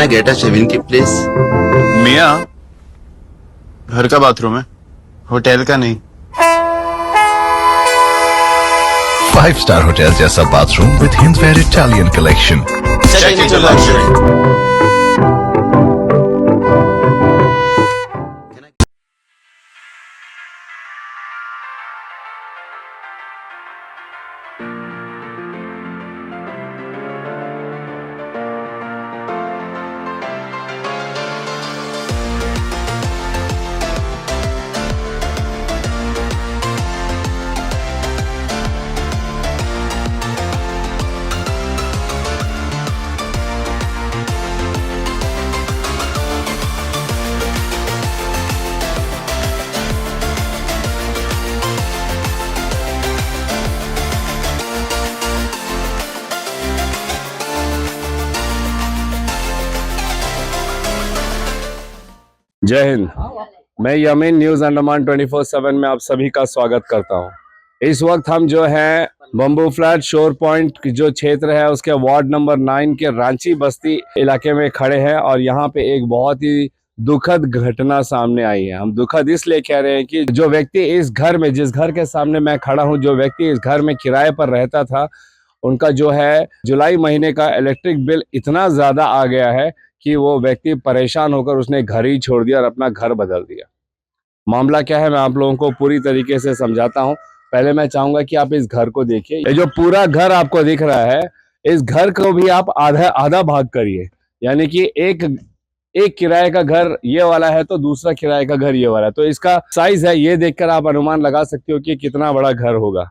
I get a shaving kit, please? मियाँ, घर का बाथरूम है, होटल का नहीं। 5-star होटल जैसा bathroom with Hindware Italian collection. Check into luxury. जय हिंद। मैं यमीन न्यूज अंडमान 24/7 में आप सभी का स्वागत करता हूं। इस वक्त हम जो है बम्बू फ्लैट शोर पॉइंट जो क्षेत्र है उसके वार्ड नंबर 9 के रांची बस्ती इलाके में खड़े हैं और यहाँ पे एक बहुत ही दुखद घटना सामने आई है। हम दुखद इसलिए कह रहे हैं कि जो व्यक्ति इस घर में, जिस घर के सामने मैं खड़ा हूँ, जो व्यक्ति इस घर में किराए पर रहता था, उनका जो है जुलाई महीने का इलेक्ट्रिक बिल इतना ज्यादा आ गया है कि वो व्यक्ति परेशान होकर उसने घर ही छोड़ दिया और अपना घर बदल दिया। मामला क्या है मैं आप लोगों को पूरी तरीके से समझाता हूं। पहले मैं चाहूंगा कि आप इस घर को देखिए। ये जो पूरा घर आपको दिख रहा है, इस घर को भी आप आधा आधा भाग करिए, यानी कि एक किराए का घर ये वाला है तो दूसरा किराए का घर ये वाला है, तो इसका साइज है, ये देखकर आप अनुमान लगा सकते हो कि कितना बड़ा घर होगा।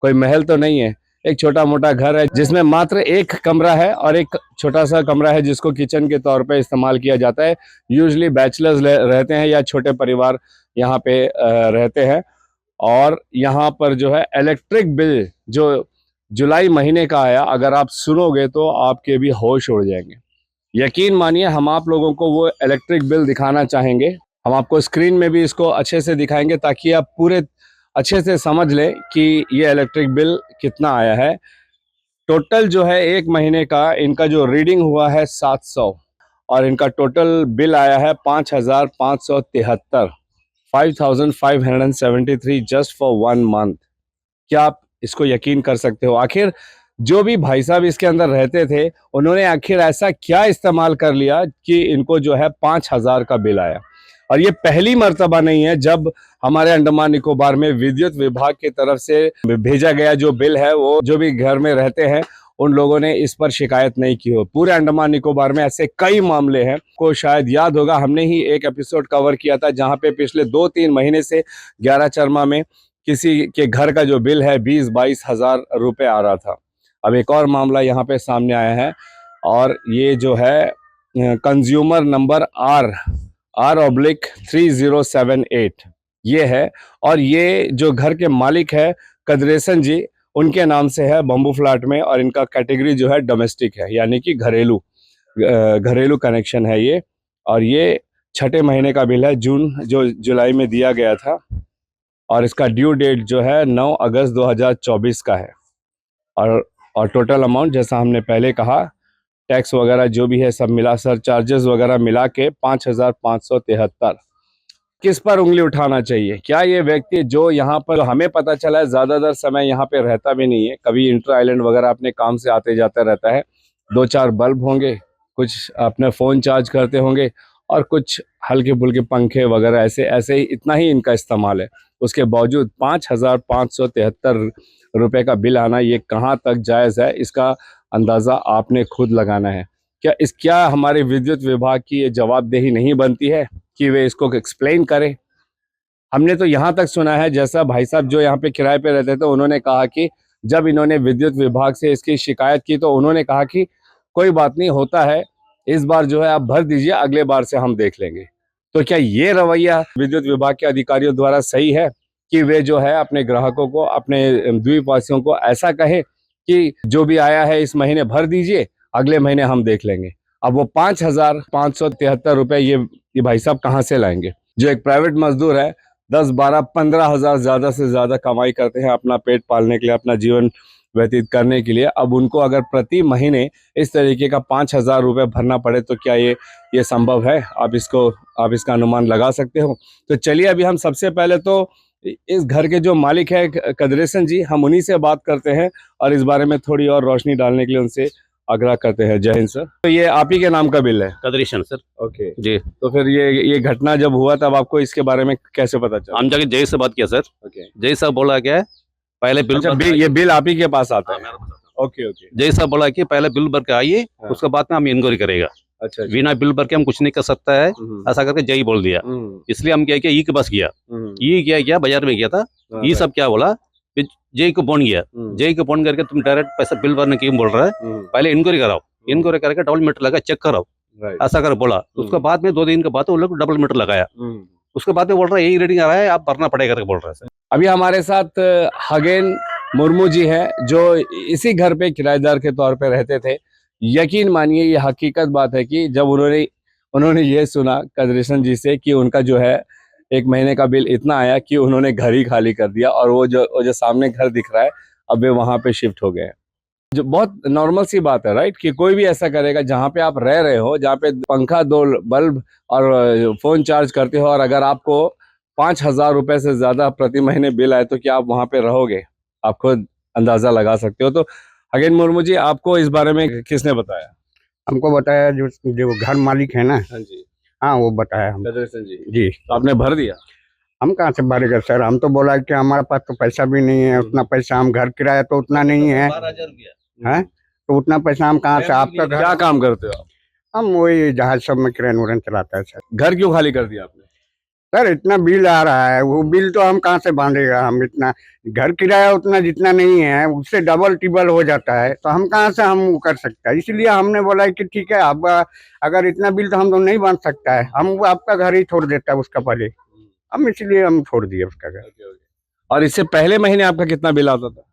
कोई महल तो नहीं है, एक छोटा मोटा घर है जिसमें मात्र एक कमरा है और एक छोटा सा कमरा है जिसको किचन के तौर पे इस्तेमाल किया जाता है। यूजुअली बैचलर्स रहते हैं या छोटे परिवार यहाँ पे रहते हैं। और यहाँ पर जो है इलेक्ट्रिक बिल जो जुलाई महीने का आया, अगर आप सुनोगे तो आपके भी होश उड़ जाएंगे। यकीन मानिए, हम आप लोगों को वो इलेक्ट्रिक बिल दिखाना चाहेंगे। हम आपको स्क्रीन में भी इसको अच्छे से दिखाएंगे ताकि आप पूरे अच्छे से समझ लें कि ये इलेक्ट्रिक बिल कितना आया है। टोटल जो है एक महीने का इनका जो रीडिंग हुआ है 700 और इनका टोटल बिल आया है 5573, 5573 जस्ट फॉर 1 मंथ। क्या आप इसको यकीन कर सकते हो? आखिर जो भी भाई साहब इसके अंदर रहते थे, उन्होंने आखिर ऐसा क्या इस्तेमाल कर लिया कि इनको जो है 5000 का बिल आया। और ये पहली मर्तबा नहीं है जब हमारे अंडमान निकोबार में विद्युत विभाग की तरफ से भेजा गया जो बिल है, वो जो भी घर में रहते हैं उन लोगों ने इस पर शिकायत नहीं की हो। पूरे अंडमान निकोबार में ऐसे कई मामले हैं। को शायद याद होगा, हमने ही एक एपिसोड कवर किया था जहां पे पिछले 2-3 महीने से 11 चरमा में किसी के घर का जो बिल है 20-22 हजार रुपए आ रहा था। अब एक और मामला यहाँ पे सामने आया है और ये जो है कंज्यूमर नंबर R/3078 ये है। और ये जो घर के मालिक है कदरेसन जी, उनके नाम से है बम्बू फ्लैट में, और इनका कैटेगरी जो है डोमेस्टिक है, यानी कि घरेलू कनेक्शन है ये। और ये 6ठे महीने का बिल है, जुलाई में दिया गया था और इसका ड्यू डेट जो है 9 अगस्त 2024 का है। और टोटल अमाउंट जैसा हमने पहले कहा, टैक्स वगैरह जो भी है सब मिला, सर चार्जेस वगैरह मिला के 5573। किस पर उंगली उठाना चाहिए? क्या ये व्यक्ति जो यहाँ पर, हमें पता चला है ज़्यादातर समय यहाँ पे रहता भी नहीं है, कभी इंटर आइलैंड वगैरह अपने काम से आते जाता रहता है। 2-4 बल्ब होंगे, कुछ अपने फ़ोन चार्ज करते होंगे और कुछ हल्के फुल्के पंखे वगैरह, ऐसे ही इतना ही इनका इस्तेमाल है। उसके बावजूद 5573 रुपये का बिल आना, ये कहाँ तक जायज़ है, इसका अंदाज़ा आपने खुद लगाना है। क्या हमारे विद्युत विभाग की ये जवाबदेही नहीं बनती है कि वे इसको एक्सप्लेन करें? हमने तो यहाँ तक सुना है, जैसा भाई साहब जो यहाँ पे किराए पे रहते थे, उन्होंने कहा कि जब इन्होंने विद्युत विभाग से इसकी शिकायत की तो उन्होंने कहा कि कोई बात नहीं, होता है, इस बार जो है आप भर दीजिए, अगले बार से हम देख लेंगे। तो क्या ये रवैया विद्युत विभाग के अधिकारियों द्वारा सही है कि वे जो है अपने ग्राहकों को, अपने द्वीपवासियों को ऐसा कहे कि जो भी आया है इस महीने भर दीजिए, अगले महीने हम देख लेंगे? अब वो 5573 रुपये ये भाई साहब कहाँ से लाएंगे? जो एक प्राइवेट मजदूर है, 10, 12, 15 हजार ज्यादा से ज्यादा कमाई करते हैं अपना पेट पालने के लिए, अपना जीवन व्यतीत करने के लिए। अब उनको अगर प्रति महीने इस तरीके का 5,000 रुपये भरना पड़े तो क्या ये संभव है? आप इसका अनुमान लगा सकते हो। तो चलिए अभी हम सबसे पहले तो इस घर के जो मालिक है कदरेसन जी, हम उन्हीं से बात करते हैं और इस बारे में थोड़ी और रोशनी डालने के लिए उनसे आग्रह करते हैं। जय हिंद सर। तो ये आप ही के नाम का बिल है? कदरेशन सर। ओके जी, तो फिर ये घटना जब हुआ तब आपको इसके बारे में कैसे पता चला? हम जाके जय से बात किया सर। ओके, जय साहब बोला क्या है, पहले बिल अच्छा, भर ये बिल आप ही के पास आता है? ओके ओके, जय साहब बोला कि पहले बिल भर के आइए, हाँ। उसके बाद में हम इंक्वायरी करेगा। अच्छा अच्छा। बिना बिल भर के हम कुछ नहीं कर सकता है, ऐसा करके जय बोल दिया। इसलिए हम क्या किया, ई के पास गया। ई क्या किया, बाजार में गया था। ई सब क्या बोला, जय को फोन किया। जय को फोन करके तुम डायरेक्ट पैसा बिल भरने क्यों बोल रहा है, पहले इंक्वायरी कराओ, इंक्वायरी करके डबल मीटर लगा चेक कराओ, ऐसा कर बोला। उसके बाद में 2 दिन के बाद वो लोग डबल मीटर लगाया। उसके बाद में बोल रहा है यही रीडिंग आ रहा है, आप भरना पड़ेगा करके बोल रहा है सर। अभी हमारे साथ खगेन मुर्मू जी हैं जो इसी घर पे किराएदार के तौर पे रहते थे। यकीन मानिए ये हकीकत बात है कि जब उन्होंने ये सुना कदरेसन जी से कि उनका जो है 1 महीने का बिल इतना आया कि उन्होंने घर ही खाली कर दिया और वो जो सामने घर दिख रहा है अब वे वहां पे शिफ्ट हो गए हैं। जो बहुत नॉर्मल सी बात है राइट, कि कोई भी ऐसा करेगा जहाँ पे आप रह रहे हो, जहाँ पे पंखा, 2 बल्ब और फोन चार्ज करते हो, और अगर आपको 5,000 रुपए से ज्यादा प्रति महीने बिल आए तो क्या आप वहां पे रहोगे? आप खुद अंदाजा लगा सकते हो। तो खगेन मुर्मू जी, आपको इस बारे में किसने बताया? हमको बताया जो जो घर मालिक है ना, हाँ जी, हाँ वो बताया हम कदरेसन जी। जी। तो आपने भर दिया? हम कहाँ से भरेगा सर, हम तो बोला कि हमारे पास तो पैसा भी नहीं है उतना पैसा, हम घर किराया तो उतना नहीं है, 12,000 रुपया। हैं तो उतना पैसा हम कहाँ से, आपका घर। क्या काम करते हो आप? हम वही जहाज सब में क्रेन वरेन चलाता है सर। घर क्यों खाली कर दिया आपने? सर इतना बिल आ रहा है, वो बिल तो हम कहाँ से बांधेगा, हम इतना घर किराया उतना जितना नहीं है उससे डबल टिबल हो जाता है, तो हम कहाँ से हम वो कर सकते हैं। इसलिए हमने बोला कि ठीक है, अब अगर इतना बिल तो हम तो नहीं बांध सकता है, हम आपका घर ही छोड़ देता है उसका पहले, हम इसलिए हम छोड़ दिए उसका घर। और इससे पहले महीने आपका कितना बिल आता था?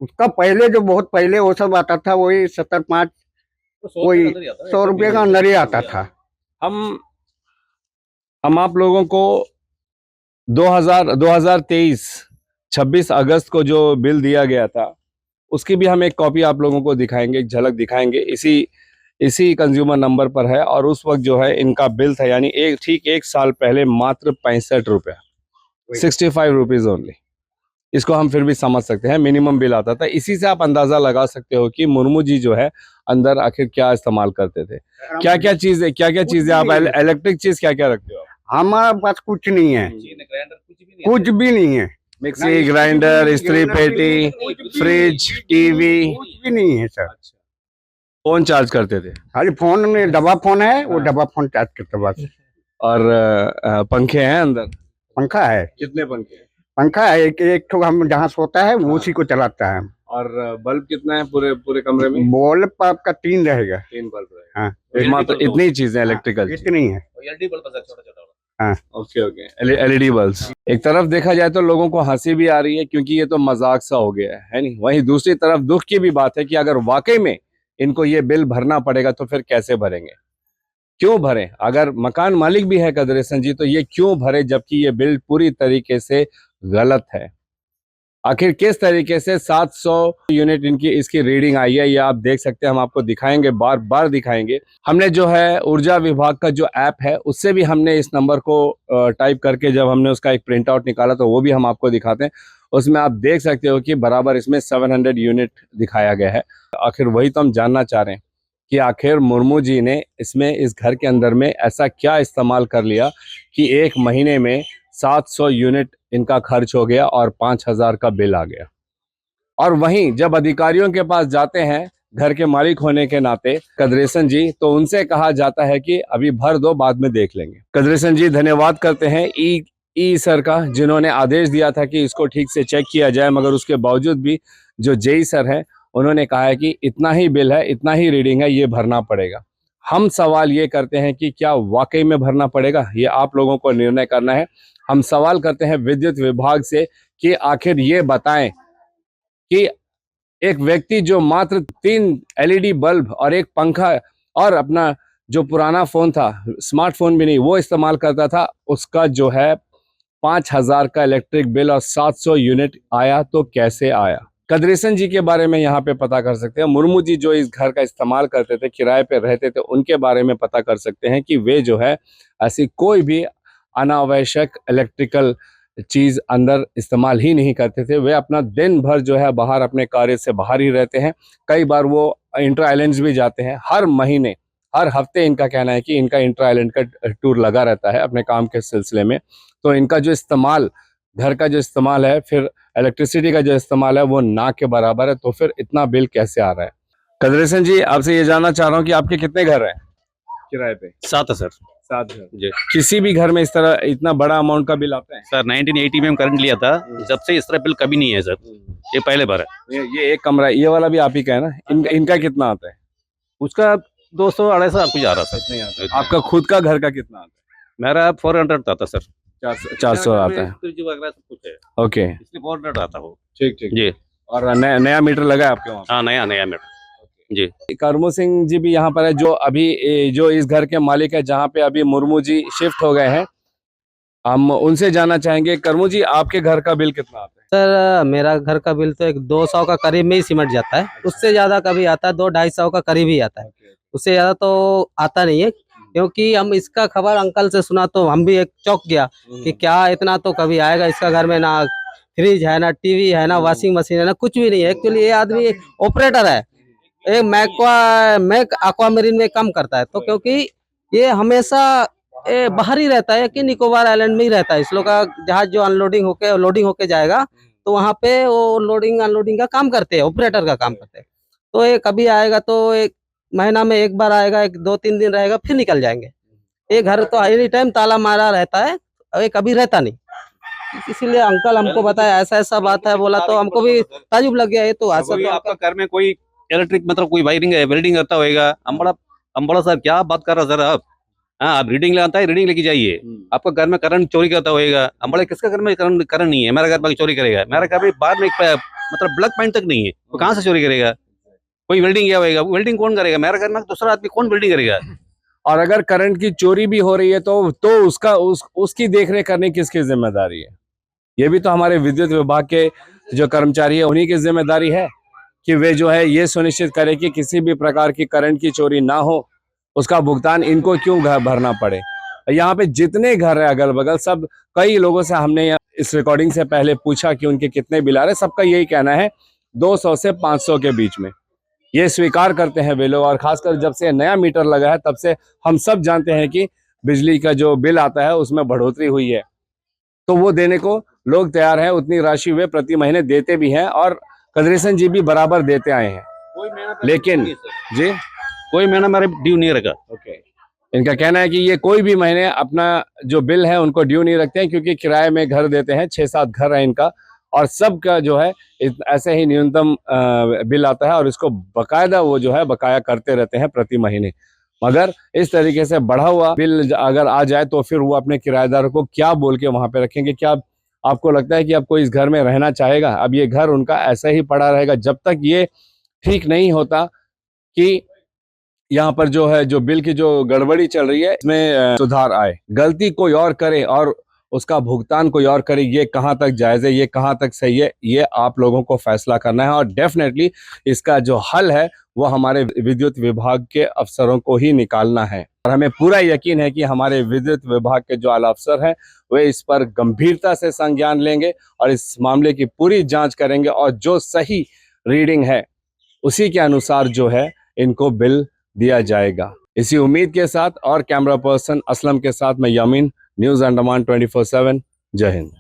उसका पहले जो बहुत पहले वो सब आता था वही 75 कोई 100 रुपये का अंदर ही आता था। हम आप लोगों को 2023 26 अगस्त को जो बिल दिया गया था उसकी भी हम एक कॉपी आप लोगों को दिखाएंगे, एक झलक दिखाएंगे। इसी कंज्यूमर नंबर पर है और उस वक्त जो है इनका बिल था, यानी ठीक 1 साल पहले मात्र 65 रुपया, 65 रुपीज ओनली। इसको हम फिर भी समझ सकते हैं, मिनिमम बिल आता था। इसी से आप अंदाजा लगा सकते हो कि मुर्मू जी जो है अंदर आखिर क्या इस्तेमाल करते थे, क्या क्या चीजें आप इलेक्ट्रिक चीज क्या क्या रखते हो? हमारे पास कुछ नहीं है, कुछ भी नहीं है, मिक्सी, ग्राइंडर, इस्त्री पेटी, फ्रिज, टीवी कुछ भी नहीं है सर। फोन चार्ज करते थे? खाली फोन में डब्बा फोन है, वो डब्बा फोन चार्ज करते बस। और पंखे हैं अंदर? पंखा है, कितने पंखे? पंखा है एक ठो, हम जहाँ सोता है वो उसी को चलाता है। और बल्ब कितना है पूरे कमरे में? बल्ब आपका 3 रहेगा। 3 बल्ब है। हाँ, मात्र इतनी चीजें इलेक्ट्रिकल? इतनी है। हाँ, ओके एलईडी बल्ब्स। एक तरफ देखा जाए तो लोगों को हंसी भी आ रही है क्योंकि ये तो मजाक सा हो गया है नहीं? वहीं दूसरी तरफ दुख की भी बात है कि अगर वाकई में इनको ये बिल भरना पड़ेगा तो फिर कैसे भरेंगे, क्यों भरें? अगर मकान मालिक भी है कदरेसन जी तो ये क्यों भरे जबकि ये बिल पूरी तरीके से गलत है? आखिर किस तरीके से 700 यूनिट इसकी रीडिंग आई है ये आप देख सकते हैं, हम आपको दिखाएंगे, बार बार दिखाएंगे। हमने जो है ऊर्जा विभाग का जो ऐप है उससे भी हमने इस नंबर को टाइप करके जब हमने उसका एक प्रिंट आउट निकाला तो वो भी हम आपको दिखाते हैं। उसमें आप देख सकते हो कि बराबर इसमें 700 यूनिट दिखाया गया है। आखिर वही तो हम जानना चाह रहे हैं कि आखिर मुर्मू जी ने इस घर के अंदर में ऐसा क्या इस्तेमाल कर लिया कि 1 महीने में 700 यूनिट इनका खर्च हो गया और 5,000 का बिल आ गया। और वहीं जब अधिकारियों के पास जाते हैं घर के मालिक होने के नाते कदरेसन जी, तो उनसे कहा जाता है कि अभी भर दो, बाद में देख लेंगे। कदरेसन जी धन्यवाद करते हैं ई सर का, जिन्होंने आदेश दिया था कि इसको ठीक से चेक किया जाए, मगर उसके बावजूद भी जो जेई सर है उन्होंने कहा है कि इतना ही बिल है, इतना ही रीडिंग है, ये भरना पड़ेगा। हम सवाल ये करते हैं कि क्या वाकई में भरना पड़ेगा, ये आप लोगों को निर्णय करना है। हम सवाल करते हैं विद्युत विभाग से कि आखिर ये बताएं कि एक व्यक्ति जो मात्र 3 एलईडी बल्ब और एक पंखा और अपना जो पुराना फोन था, स्मार्टफोन भी नहीं, वो इस्तेमाल करता था, उसका जो है 5,000 का इलेक्ट्रिक बिल और 700 यूनिट आया तो कैसे आया? कदरेसन जी के बारे में यहाँ पे पता कर सकते हैं। मुर्मू जी जो इस घर का इस्तेमाल करते थे, किराए पे रहते थे, उनके बारे में पता कर सकते हैं कि वे जो है ऐसी कोई भी अनावश्यक इलेक्ट्रिकल चीज़ अंदर इस्तेमाल ही नहीं करते थे। वे अपना दिन भर जो है बाहर अपने कार्य से बाहर ही रहते हैं। कई बार वो इंटर आइलैंड्स भी जाते हैं। हर महीने, हर हफ्ते इनका कहना है कि इनका इंटर आइलैंड का टूर लगा रहता है अपने काम के सिलसिले में। तो इनका जो इस्तेमाल, घर का जो इस्तेमाल है, फिर इलेक्ट्रिसिटी का जो इस्तेमाल है, वो ना के बराबर है। तो फिर इतना बिल कैसे आ रहा है? कदरेसन जी, आपसे ये जानना चाह रहा हूँ कि आपके कितने घर हैं किराए पे? 7 है सर। 7 घर। जी किसी भी घर में इस तरह इतना बड़ा अमाउंट का बिल आता है? सर, 1980 में हम करंट लिया था, जब से इस तरह बिल कभी नहीं है सर, ये पहले बार है। ये एक कमरा, ये वाला भी आप ही का है ना? इनका कितना आता है? उसका 200-250 कुछ आ रहा सर। नहीं आता। आपका खुद का घर का कितना आता मेरा 400 आता सर। 400 आता है। फ्रिज वगैरह सब कुछ है, ओके, इसलिए 400 आता हो। ठीक ठीक। जी और नया मीटर लगा है आपके वहाँ? हाँ, नया मीटर। जी करमू सिंह जी भी यहाँ पर है, जो अभी जो इस घर के मालिक है, जहाँ पे अभी मुर्मू जी शिफ्ट हो गए हैं। हम उनसे जानना चाहेंगे, करमू जी आपके घर का बिल कितना आता है? सर मेरा घर का बिल तो एक 200 का करीब में ही सिमट जाता है। उससे ज़्यादा कभी आता है 200-250 का करीब ही आता है, उससे ज़्यादा तो आता नहीं है। क्योंकि हम इसका खबर अंकल से सुना तो हम भी एक चौंक गया कि क्या इतना तो कभी आएगा। इसका घर में ना फ्रिज है, ना टीवी है, ना वॉशिंग मशीन है, ना कुछ भी नहीं है। एक्चुअली ये आदमी ऑपरेटर है, एक मैक एक्वामरीन में काम करता है। तो क्योंकि ये हमेशा बाहर ही रहता है कि निकोबार आइलैंड में ही रहता है। इस लोग का जहाज जो लोडिंग होके जाएगा तो वहाँ पे वो लोडिंग अनलोडिंग का काम करते हैं, ऑपरेटर का काम करते हैं। तो ये कभी आएगा तो एक महीना में एक बार आएगा, 2-3 दिन रहेगा, फिर निकल जाएंगे। ये घर तो एनी टाइम ताला मारा रहता है, ये कभी रहता नहीं। इसीलिए अंकल हमको बताया ऐसा ऐसा बात है, बोला तो हमको भी ताजुब लग गया। ये तो ऐसा कोई तो आपका घर में कोई इलेक्ट्रिक मतलब कोई वायरिंग है, वेल्डिंग करता होगा। हम बड़ा सर क्या बात कर रहा सर आप? हाँ, आप रीडिंग लाता है, रीडिंग लेके जाइए। आपका घर में करंट चोरी करता होगा। हम बड़े किसका घर में करंट नहीं है? मेरा घर में चोरी करेगा? मेरा घर में बाहर में मतलब ब्लग पॉइंट तक नहीं है, वो कहाँ से चोरी करेगा? कोई वेल्डिंग किया होगा, वेल्डिंग कौन करेगा? मेरा घर में दूसरा आदमी कौन वेल्डिंग करेगा? और अगर करंट की चोरी भी हो रही है तो उसकी देखरेख करनी किसकी जिम्मेदारी है? ये भी तो हमारे विद्युत विभाग के जो कर्मचारी है, उन्हीं की जिम्मेदारी है कि वे जो है ये सुनिश्चित करें कि किसी भी प्रकार की करंट की चोरी ना हो। उसका भुगतान इनको क्यों भरना पड़े? यहाँ पे जितने घर है अगल बगल, सब कई लोगों से हमने इस रिकॉर्डिंग से पहले पूछा कि उनके कितने बिल आ रहे। सबका यही कहना है 200 से 500 के बीच में। ये स्वीकार करते हैं वे लोग। और खासकर जब से नया मीटर लगा है, तब से हम सब जानते हैं कि बिजली का जो बिल आता है उसमें बढ़ोतरी हुई है। तो वो देने को लोग तैयार हैं, उतनी राशि वे प्रति महीने देते भी हैं और कदरेसन जी भी बराबर देते आए हैं। लेकिन जी कोई महीना मेरे ड्यू नहीं रखा। ओके, इनका कहना है कि ये कोई भी महीने अपना जो बिल है उनको ड्यू नहीं रखते हैं, क्योंकि किराए में घर देते हैं। 6-7 घर है इनका, और सबका जो है ऐसे ही न्यूनतम बिल आता है और इसको बकायदा वो जो है बकाया करते रहते हैं प्रति महीने। मगर इस तरीके से बढ़ा हुआ बिल अगर आ जाए तो फिर वो अपने किराएदारों को क्या बोल के वहां पे रखेंगे? क्या आपको लगता है कि अब कोई इस घर में रहना चाहेगा? अब ये घर उनका ऐसा ही पड़ा रहेगा जब तक ये ठीक नहीं होता कि यहाँ पर जो है जो बिल की जो गड़बड़ी चल रही है इसमें सुधार आए। गलती कोई और करे और उसका भुगतान कोई और करे, ये कहाँ तक जायज़ है, ये कहाँ तक सही है, ये आप लोगों को फैसला करना है। और डेफिनेटली इसका जो हल है वो हमारे विद्युत विभाग के अफसरों को ही निकालना है। और हमें पूरा यकीन है कि हमारे विद्युत विभाग के जो आला अफसर हैं वे इस पर गंभीरता से संज्ञान लेंगे और इस मामले की पूरी जांच करेंगे, और जो सही रीडिंग है उसी के अनुसार जो है इनको बिल दिया जाएगा। इसी उम्मीद के साथ और कैमरा पर्सन असलम के साथ मैं यामीन, न्यूज़ अंडमान 24/7। जय हिंद।